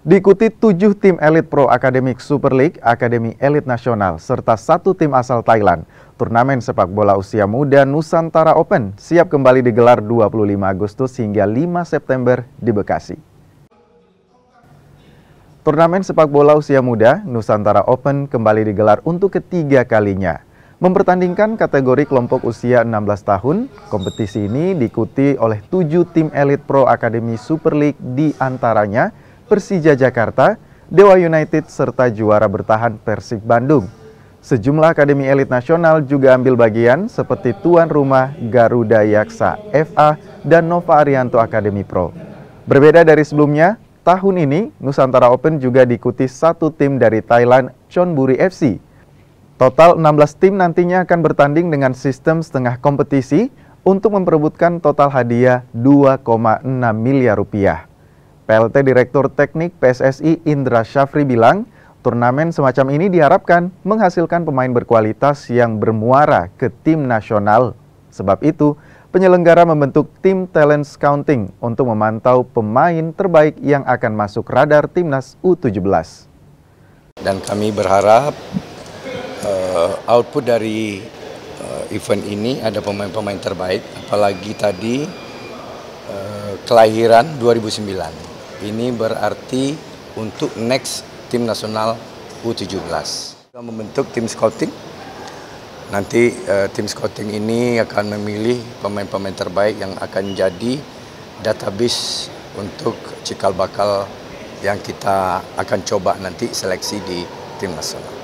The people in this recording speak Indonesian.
Diikuti 7 tim elit Pro Academic Super League, Akademi Elit Nasional, serta 1 tim asal Thailand. Turnamen sepak bola usia muda Nusantara Open siap kembali digelar 25 Agustus hingga 5 September di Bekasi. Turnamen sepak bola usia muda Nusantara Open kembali digelar untuk ketiga kalinya. Mempertandingkan kategori kelompok usia 16 tahun, kompetisi ini diikuti oleh 7 tim elit Pro Academy Super League, di antaranya Persija Jakarta, Dewa United, serta juara bertahan Persib Bandung. Sejumlah akademi elit nasional juga ambil bagian seperti tuan rumah Garuda Yaksa FA dan Nova Arianto Academy Pro. Berbeda dari sebelumnya, tahun ini Nusantara Open juga diikuti 1 tim dari Thailand, Chonburi FC. Total 16 tim nantinya akan bertanding dengan sistem setengah kompetisi untuk memperebutkan total hadiah 2,6 miliar rupiah. PLT Direktur Teknik PSSI Indra Syafri bilang, turnamen semacam ini diharapkan menghasilkan pemain berkualitas yang bermuara ke tim nasional. Sebab itu, penyelenggara membentuk tim talent scouting untuk memantau pemain terbaik yang akan masuk radar timnas U17. Dan kami berharap output dari event ini ada pemain-pemain terbaik, apalagi tadi kelahiran 2009. Ini berarti untuk next tim nasional U17. Kita membentuk tim scouting. Nanti tim scouting ini akan memilih pemain-pemain terbaik yang akan jadi database untuk cikal bakal yang kita akan coba nanti seleksi di tim nasional.